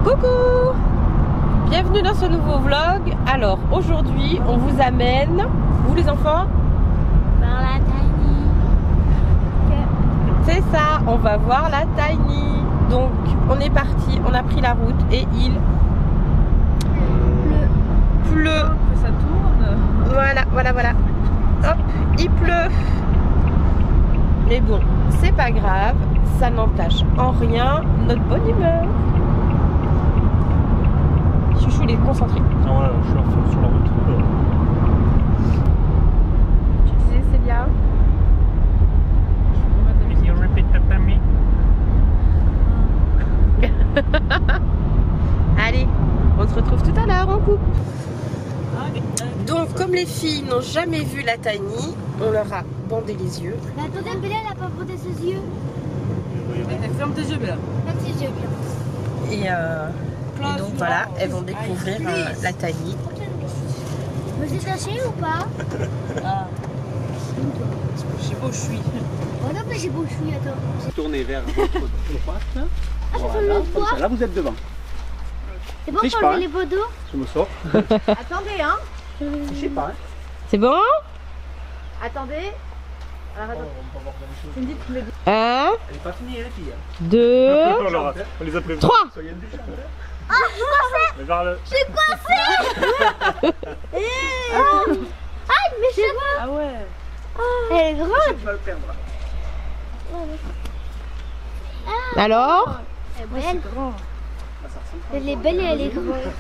Coucou! Bienvenue dans ce nouveau vlog. Alors aujourd'hui on vous amène, où les enfants? Voir la Tiny. C'est ça, on va voir la Tiny. Donc on est parti, on a pris la route et il pleut. Que ça tourne. Voilà. Hop, il pleut. Mais bon, c'est pas grave, ça n'entache en rien notre bonne humeur. Chouchou, il est concentré. Ah ouais, je suis à fond sur la route. Tu disais Célia. Can you repeat after me? Allez, on se retrouve tout à l'heure en couple. Donc, comme les filles n'ont jamais vu la Tiny, on leur a bandé les yeux. Mais attendez, Bella, elle a pas bandé ses yeux. Ferme tes yeux, Bella. Ferme tes yeux, Bella. Et donc voilà, elles vont découvrir la Tiny. Vous êtes taché ou pas? Ah. J'ai beau, je suis. Oh non, mais j'ai beau chouille, attends. Tournez vers votre droite. Ah, je Voilà, peux me comme voir. ça. Là, vous êtes devant. C'est bon Triche pour pas, enlever hein. les bodos? Je me sors. Attendez, hein. Je sais pas. Hein. C'est bon? Attendez. Alors, attends. Tu me dis tous les deux. 1, Elle n'est pas finie, les filles. 2, On les a prévenus. 3. Soyez indulgents. Ah, je suis coincée! Mais vers le... Je suis coincée! Aïe, mais je vois! Ah ouais. Elle est grande! Tu vas le perdre. Alors? Elle est belle. Grand. Là, ça ressemble. Elle est belle et elle est grande.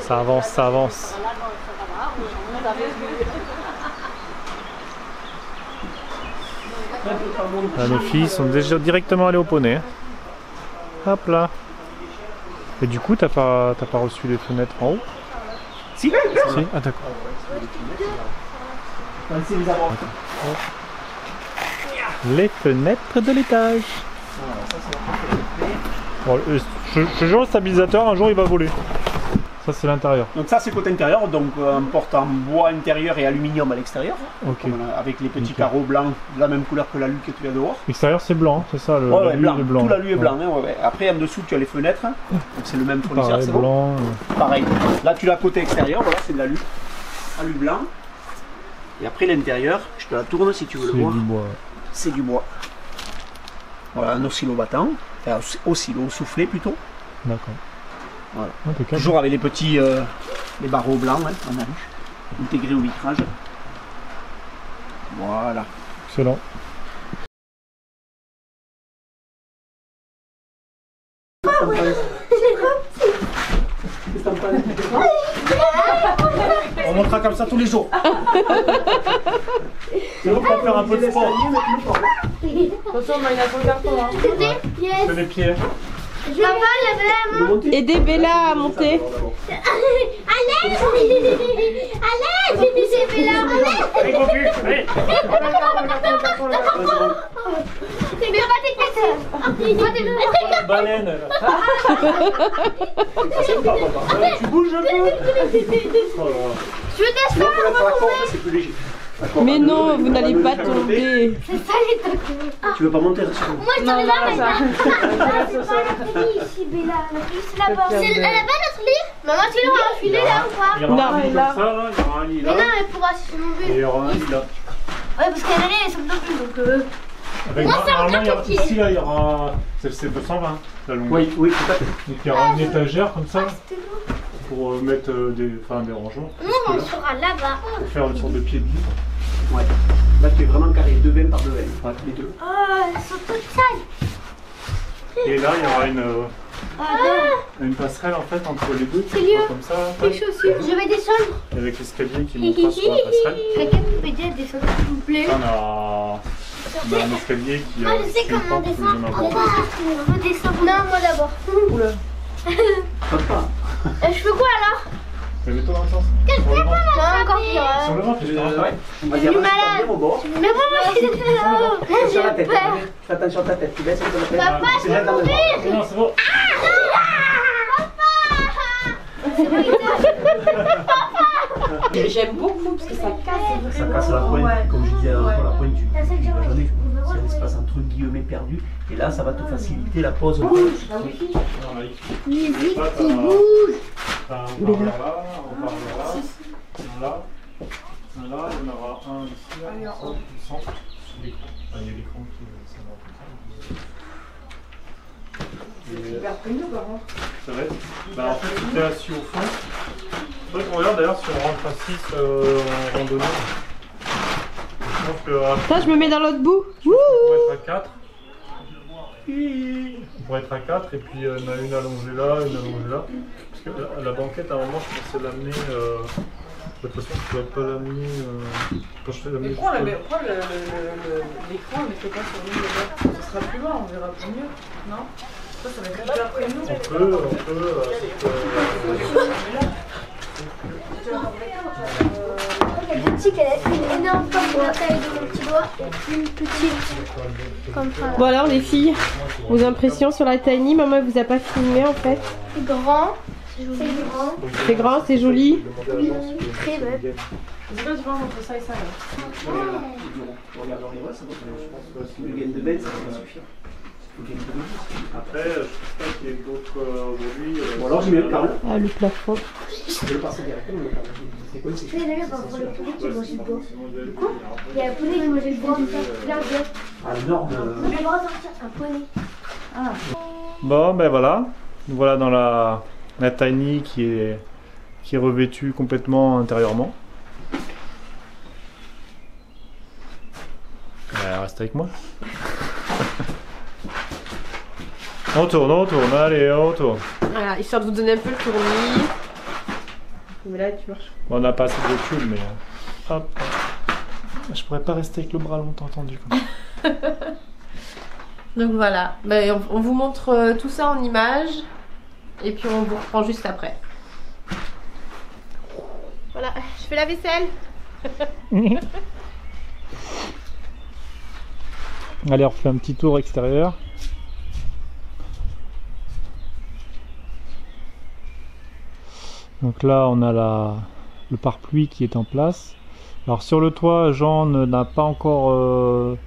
Ça avance, ça avance. Là, mes filles sont déjà directement allées au poney. Hop là. Et du coup, t'as pas reçu les fenêtres en haut? Si. Si. Ah d'accord. Pensez les avoir. Les fenêtres de l'étage. Bon, je te jure, le stabilisateur, un jour, il va voler. Ça, c'est l'intérieur. Donc ça, c'est côté intérieur. Donc un porte en bois intérieur et aluminium à l'extérieur. Ok. Avec les petits Ok. carreaux blancs de la même couleur que l'alu que tu as dehors. L'extérieur, c'est blanc, c'est ça? Ouais, l'alu, blanc. il est blanc. Tout l'alu est Ouais. blanc. Hein, ouais. Après, en dessous, tu as les fenêtres. Donc c'est le même fournisseur. Pareil, C'est bon. blanc. Pareil. Là, tu l'as côté extérieur. Voilà, c'est de l'alu. Alu blanc. Et après, l'intérieur, je te la tourne si tu veux C'est le voir. du bois. C'est du bois. Voilà, un oscillo battant. Enfin, oscillo soufflé plutôt. D'accord. Voilà. Impeccable. Toujours avec les petits les barreaux blancs hein, en alu. Intégrés au vitrage. Voilà. Excellent. On montrera comme ça tous les jours. C'est bon pour faire un peu de sport. Attention, on a une autre carton, hein. Yes! Fais les pieds. Papa, lève la main! Aidez Bella à monter. Allez! Allez! C'est Bella! Allez, cocu, allez. C'est bien pas tes casses! Baleine. là. Tu bouges un peu. Oh là là. Je descends! C'est plus léger. Mais non, vous n'allez pas tomber. C'est ça les tacos! Tu veux pas monter sur Moi je t'en là maintenant! C'est pas notre lit ici, Bella. Notre lit c'est là-bas. C'est là-bas notre lit? Maman, tu l'auras enfilé là ou pas? Il y aura Non, un lit là. comme ça, là. Il y aura un lit Mais là. non, elle pourra sur mon Et il but. y aura un lit là. Ouais, parce qu'elle est sur le dos donc. Avec, Moi, ça me normalement, il y aura- gratte les ici, là, il y aura. C'est 220 la longueur. Oui, oui, tout à fait. Donc il y aura une étagère comme ça pour mettre des rangements. Nous, Parce que on là, sera là-bas. pour faire une sorte de pied de lit. Ouais. Là, tu es vraiment carré, 2 veines par 2 veines. Ouais. Les deux. Oh, elles sont toutes sales. Et là, il y aura Ah non, une passerelle en fait entre les deux. C'est lieu. Comme ça, les chaussures. Je vais descendre. avec l'escalier qui montera sur la passerelle. Quelqu'un peut m'aider à descendre, s'il vous plaît? On a un escalier qui Moi, je sais qui est une comment porte descendre. plus ou moins On grande. va descendre. Non, moi d'abord. Oula. Papa. Je fais quoi alors? Mais mets-toi dans le sens. Sur le ventre. Non, encore pire. Sur le ventre, je te Ouais. rattrape. On va dire, suis avance malade. bien au bord. Mais moi, j'ai Sur la j'ai tête. peur. Fais attention à ta tête. Tu baisses un peu la tête. Papa, C'est je bien vais dans le mourir. bras. Non, c'est bon. J'aime beaucoup parce que ça casse. Ça casse la pointe, comme je disais, la pointe, tu Ça, c'est que j'ai vas jamais. envie. C'est un espace en tout. entre guillemets perdu. Et là, ça va te faciliter la pose. Musique qui bouge. T'as un haut-parleur là, un haut-parleur là, un là, il y en aura un ici, au centre, sur l'écran. Enfin, il y a l'écran qui s'en va comme ça. Ça va être. Bah, en fait, tu es assis au fond. C'est vrai qu'on regarde d'ailleurs si on rentre à 6 en randonnée. Je pense que. Ça, je me mets dans l'autre bout. On pourrait être à 4. On pourrait être à 4 et puis il y en a une allongée là, une allongée là. Parce que la banquette, à un moment, je pensais l'amener. De toute façon, tu ne vas pas l'amener. Quand je fais l'amener. Mais prends l'écran, ne mettez pas sur l'île. Ce sera plus loin, on verra plus mieux. Non? Ça va être plus après nous. On peut. La petite, elle a une énorme pomme pour la taille de mon petit doigt et une petite comme ça. Bon alors les filles, vos impressions sur la Tiny, maman elle vous a pas filmé en fait. C'est grand, c'est grand. C'est grand, c'est joli. Oui, très belle. C'est quoi tu vois entre ça et ça là? Regarde dans les voies, ça va être le gain de bête, ça va suffire. Après, je ne pense pas qu'il y ait d'autres aujourd'hui. Ou alors j'y mets le câble. Ah le plafond. Je vais le passer directement, le câble. C'est quoi Tu sais, d'ailleurs, pour le poulet qui mange le bois. Il y a un poney qui mange le bois comme ça. Là, regarde. Ah, le nord de. On va ressortir un poney. Bon, ben voilà. Nous voilà dans la Tiny qui est revêtue complètement intérieurement. Reste avec moi. On tourne, allez, on tourne. Voilà, histoire de vous donner un peu le tournis. Mais là tu marches. Bon, on n'a pas assez de recul, mais hop. Je pourrais pas rester avec le bras longtemps tendu comme ça. Donc voilà, ben, on vous montre tout ça en images. Et puis on vous reprend juste après. Voilà, je fais la vaisselle. Allez, on refait un petit tour extérieur. Donc là, on a le pare-pluie qui est en place. Alors sur le toit, Jean n'a pas encore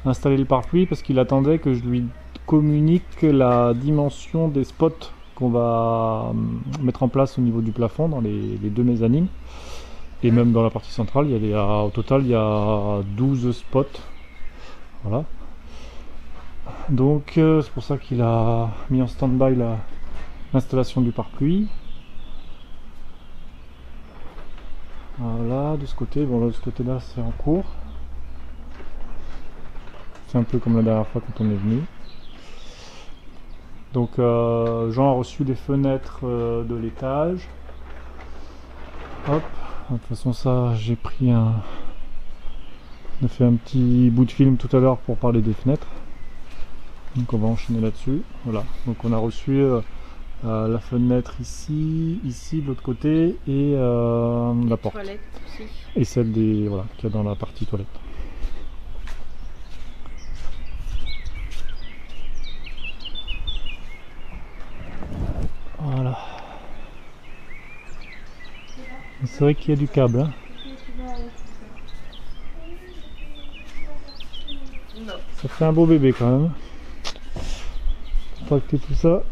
installé le pare-pluie parce qu'il attendait que je lui communique la dimension des spots qu'on va mettre en place au niveau du plafond dans les deux mezzanines. Et même dans la partie centrale, au total, il y a 12 spots. Voilà. Donc c'est pour ça qu'il a mis en stand-by l'installation du pare-pluie. Voilà, de ce côté, bon là, de ce côté là c'est en cours. C'est un peu comme la dernière fois quand on est venu. Donc Jean a reçu les fenêtres de l'étage. Hop, de toute façon ça j'ai pris on a fait un petit bout de film tout à l'heure pour parler des fenêtres. Donc on va enchaîner là-dessus. Voilà, donc on a reçu la fenêtre ici de l'autre côté et la porte. Toilette aussi. Et celle qu'il y a dans la partie toilette. Voilà. C'est vrai qu'il y a du câble. Hein. Ça fait un beau bébé quand même. Tracter tout ça.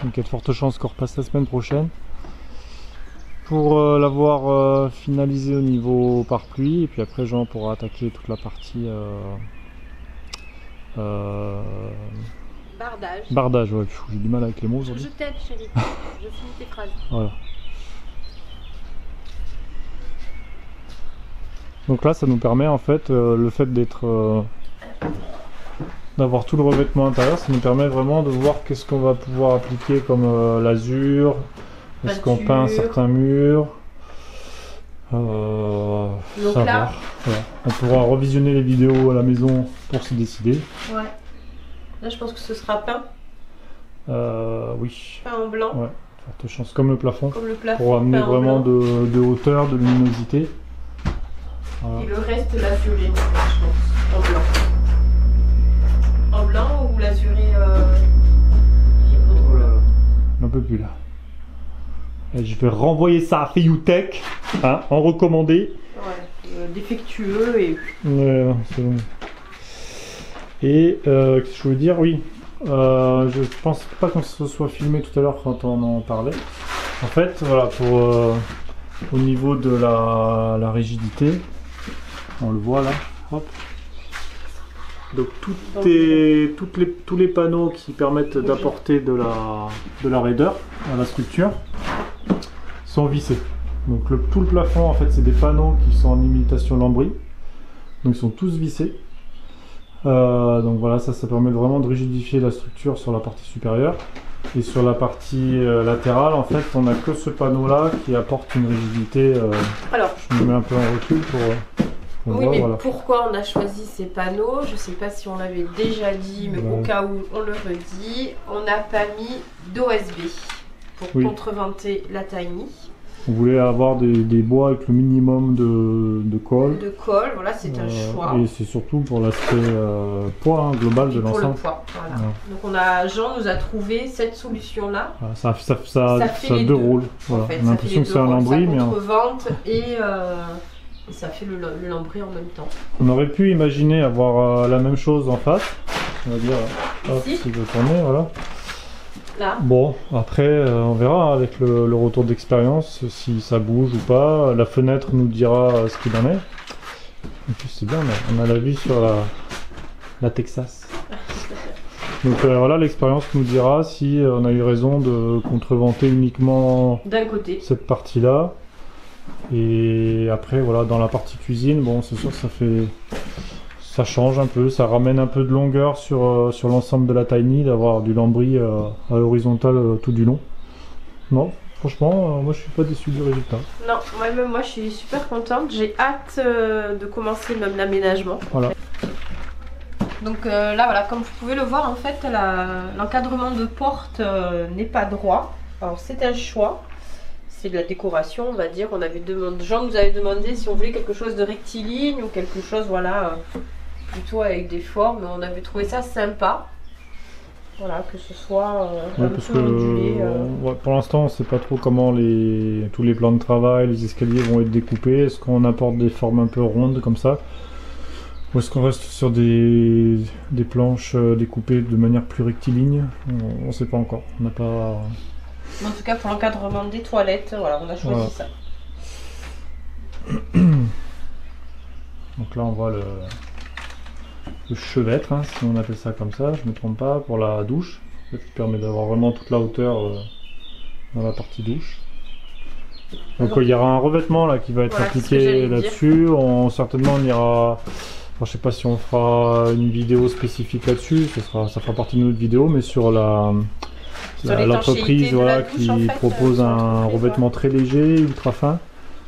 Donc il y a de fortes chances qu'on repasse la semaine prochaine pour l'avoir finalisé au niveau pare-pluie, et puis après Jean pourra attaquer toute la partie bardage. Ouais, j'ai du mal avec les mots aujourd'hui. Je t'aide chérie, je finis tes phrases. Voilà. Donc là ça nous permet en fait, le fait d'être d'avoir tout le revêtement intérieur, ça nous permet vraiment de voir qu'est-ce qu'on va pouvoir appliquer comme l'azur, est-ce qu'on peint certains murs, Donc là, voilà. On pourra revisionner les vidéos à la maison pour se décider. Ouais. Là je pense que ce sera peint. Oui. Peint en blanc. Ouais. Forte chance, comme le plafond. Comme le plafond. Pour amener peint en vraiment blanc. de hauteur, de luminosité. Voilà. Et le reste l'azuré, je pense, en blanc. En blanc ou l'azuré Un peu plus là. Et je vais renvoyer ça à Fayutech, hein, en recommandé. Ouais, défectueux et... Ouais, c'est bon. Et qu'est-ce que je veux dire? Oui, je pense pas qu'on se soit filmé tout à l'heure quand on en parlait. En fait, voilà, pour au niveau de la rigidité, on le voit là, hop. Donc tous les panneaux qui permettent d'apporter de la raideur à la structure sont vissés. Donc tout le plafond, en fait, c'est des panneaux qui sont en imitation lambris. Donc ils sont tous vissés. Donc voilà, ça permet vraiment de rigidifier la structure sur la partie supérieure. Et sur la partie latérale, en fait, on n'a que ce panneau-là qui apporte une rigidité. Alors, je me mets un peu en recul pour oui, voir, mais voilà. Pourquoi on a choisi ces panneaux? Je ne sais pas si on l'avait déjà dit, mais au cas où on le redit, on n'a pas mis d'OSB pour contreventer la Tiny. On voulait avoir des bois avec le minimum de colle. De colle, voilà, c'est un choix. Et c'est surtout pour l'aspect poids global de l'ensemble. Pour le poids, voilà. Donc Jean nous a trouvé cette solution-là. Voilà, ça fait deux rôles. Voilà. En fait, on a l'impression que c'est un lambris, mais... Ça contrevente et ça fait le lambris en même temps. On aurait pu imaginer avoir la même chose en face. On va dire, hop, si je veux tourner, voilà. Là. Bon, après, on verra avec le retour d'expérience si ça bouge ou pas. La fenêtre nous dira ce qu'il en est. En plus, c'est bien, on a la vue sur la Texas. Donc voilà, l'expérience nous dira si on a eu raison de contreventer uniquement d'un côté cette partie-là. Et après, voilà, dans la partie cuisine, bon, c'est sûr que ça change un peu, ça ramène un peu de longueur sur l'ensemble de la Tiny, d'avoir du lambris à l'horizontale tout du long. Non, franchement, moi je suis pas déçu du résultat. Non, même moi je suis super contente, j'ai hâte de commencer même l'aménagement. Voilà. Donc là voilà, comme vous pouvez le voir, en fait l'encadrement de porte n'est pas droit. Alors c'est un choix, c'est de la décoration on va dire. Jean nous avait demandé si on voulait quelque chose de rectiligne ou quelque chose voilà plutôt avec des formes. On avait trouvé ça sympa. Voilà, que ce soit un peu ondulé. Pour l'instant, on ne sait pas trop comment tous les plans de travail, les escaliers vont être découpés. Est-ce qu'on apporte des formes un peu rondes comme ça? Ou est-ce qu'on reste sur des planches découpées de manière plus rectiligne? On ne sait pas encore. On n'a pas... En tout cas, pour l'encadrement des toilettes, voilà, on a choisi ça. Donc là, on voit le chevêtre, hein, si on appelle ça comme ça, je ne me trompe pas, pour la douche, qui permet d'avoir vraiment toute la hauteur dans la partie douche. Donc il y aura un revêtement là qui va être appliqué là-dessus. Certainement on ira, je ne sais pas si on fera une vidéo spécifique là-dessus, ça fera partie de notre vidéo, mais sur l'entreprise voilà, qui propose un revêtement très léger, ultra fin.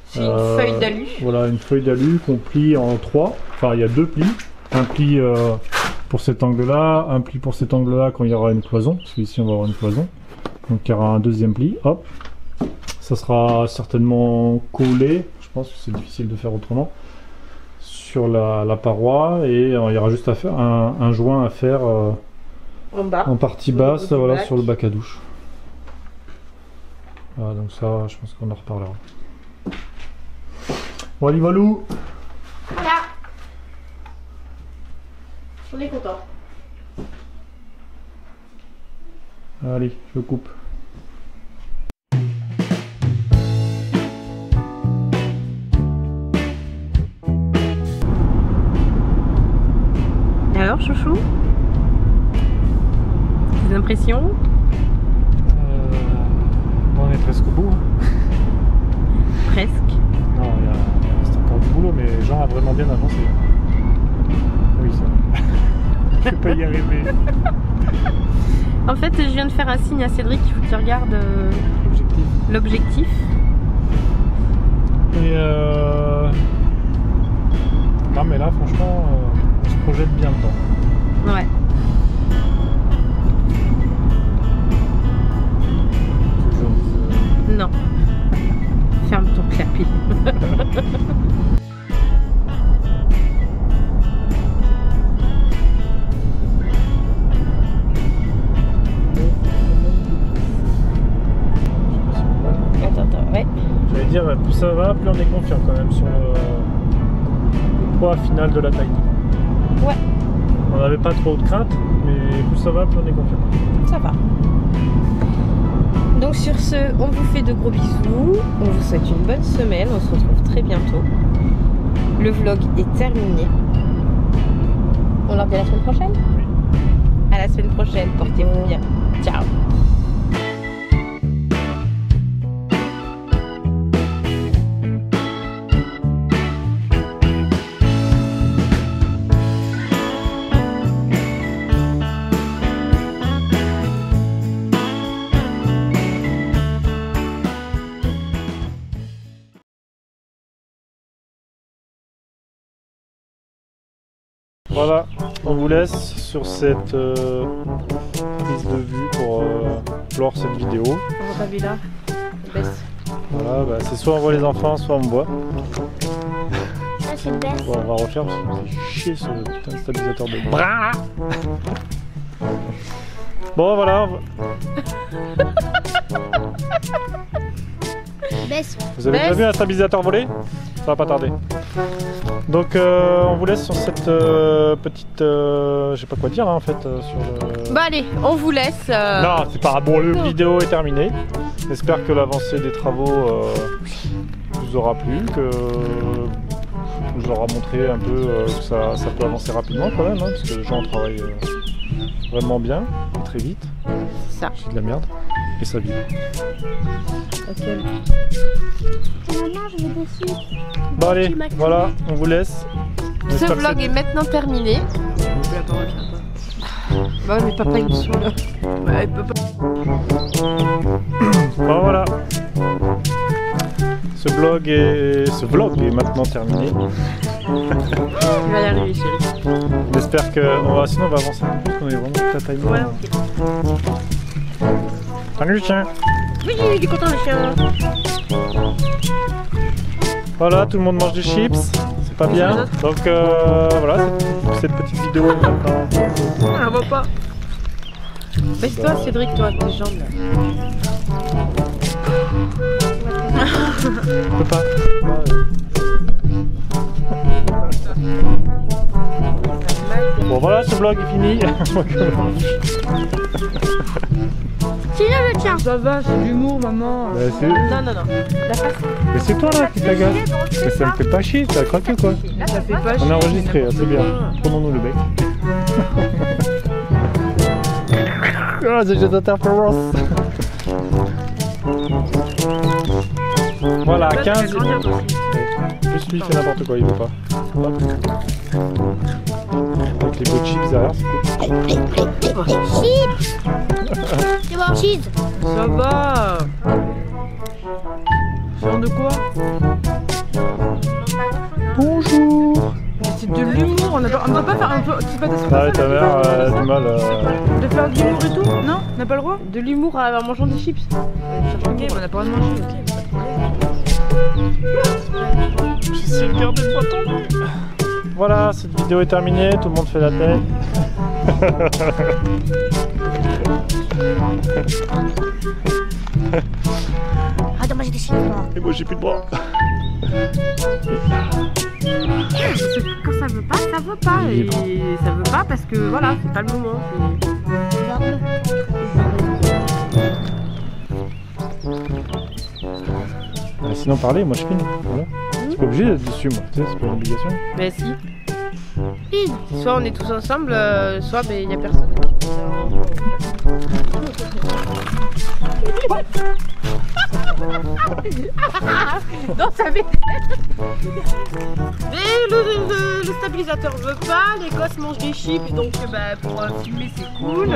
C'est une feuille d'alu. Voilà, une feuille d'alu qu'on plie en 3, enfin il y a 2 plis. Un pli pour cet angle-là, un pli pour cet angle-là quand il y aura une cloison, parce qu'ici on va avoir une cloison. Donc il y aura un deuxième pli, hop. Ça sera certainement collé, je pense que c'est difficile de faire autrement, sur la paroi, et il y aura juste à faire un joint à faire en bas, en partie basse, voilà, sur le bac à douche. Voilà, donc ça, je pense qu'on en reparlera. Bon, allez, Valou. Voilà. On est content. Allez, je coupe. Alors, chouchou, tes impressions? On est presque au bout. Hein. Presque. Non, il reste encore du boulot, mais Jean a vraiment bien avancé. Oui, ça. Je vais pas y arriver. En fait, je viens de faire un signe à Cédric, il faut qu'il regarde l'objectif. Et non, mais là, franchement, on se projette bien dedans. Ouais. Non. Ferme ton clapet. dire, plus ça va, plus on est confiant quand même sur le poids final de la taille. Ouais. On n'avait pas trop de crainte, mais plus ça va, plus on est confiant. Ça va. Donc sur ce, on vous fait de gros bisous. On vous souhaite une bonne semaine. On se retrouve très bientôt. Le vlog est terminé. On leur dit à la semaine prochaine? Oui. À la semaine prochaine. Portez-vous bien. Ciao. Voilà, on vous laisse sur cette prise de vue pour clore cette vidéo. On va pas vu là. Baisse. Voilà, bah, c'est soit on voit les enfants, soit on me voit. Ça, c'est une baisse. Bon, on va refaire parce que ça me fait chier ce putain de stabilisateur de bras. Bon, voilà. Baisse. Vous avez déjà vu un stabilisateur voler? Ça va pas tarder. Donc on vous laisse sur cette petite... je sais pas quoi dire hein, en fait sur le... Bah allez, on vous laisse. Non, c'est pas bon, la vidéo est terminée. J'espère que l'avancée des travaux vous aura plu, que vous aura montré un peu que ça peut avancer rapidement quand même, hein, parce que les gens travaillent vraiment bien, et très vite. C'est ça. C'est de la merde, et ça vibre. Ok. Maman, je vais dessus. Bon allez, voilà, on vous laisse. Ce J'espère que vlog est maintenant terminé. Bah mais papa il me saoule. Bah, il peut pas. Bon, voilà. Ce vlog est maintenant terminé. Il va y arriver chérie. J'espère que sinon on va avancer un peu parce qu'on est vraiment tout à taille. Ouais, ok. Salut le chien. Oui, il est content le chien. Voilà, tout le monde mange des chips, c'est pas bien. Donc voilà, cette petite vidéo est maintenant. Ah, on voit pas. Baisse-toi Cédric, toi, tes jambes là. Je peux pas. Bon voilà, ce vlog est fini. Sinon, le tien. Ça va, c'est de l'humour, maman. Bah, Non, non, non. La face. mais c'est toi là qui t'agace. Mais ça me fait pas chier, t'as craqué quoi. Là, ça fait pas On a enregistré, c'est bien. Prenons-nous le bec. Ah, c'est des interférences. Voilà, 15. Juste lui, il fait n'importe quoi, il veut pas. Avec les beaux chips derrière, c'est cool. Chips. C'est bon, cheese. Ça va. Genre de quoi? Bonjour. C'est de l'humour, on ne doit pas faire un peu. C'est pas Ah ouais, ta mère a du mal de faire de l'humour et tout? Non? On n'a pas le droit? de l'humour en mangeant des chips. Ok, mais on n'a pas le droit de manger, ok. J'essaie de garder le poiton. Voilà, cette vidéo est terminée, tout le monde fait la tête. Arrête de manger des chips. Et moi j'ai plus de bras. Quand ça veut pas, ça veut pas. Et ça veut pas parce que voilà, c'est pas le moment. Sinon parler, moi je filme. Voilà. C'est pas obligé d'être dessus moi, tu sais, c'est pas une obligation. Mais si. Soit on est tous ensemble, soit il y a personne. Non, ça m'énerve. Mais le stabilisateur veut pas, les gosses mangent des chips, donc bah, pour filmer c'est cool.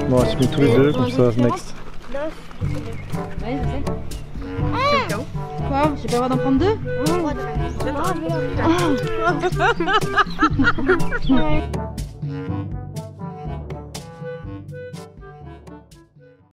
Bon, on se met tous les deux, comme ça, next. Ouais, je sais. Quoi? J'ai pas le droit d'en prendre deux? Ouais.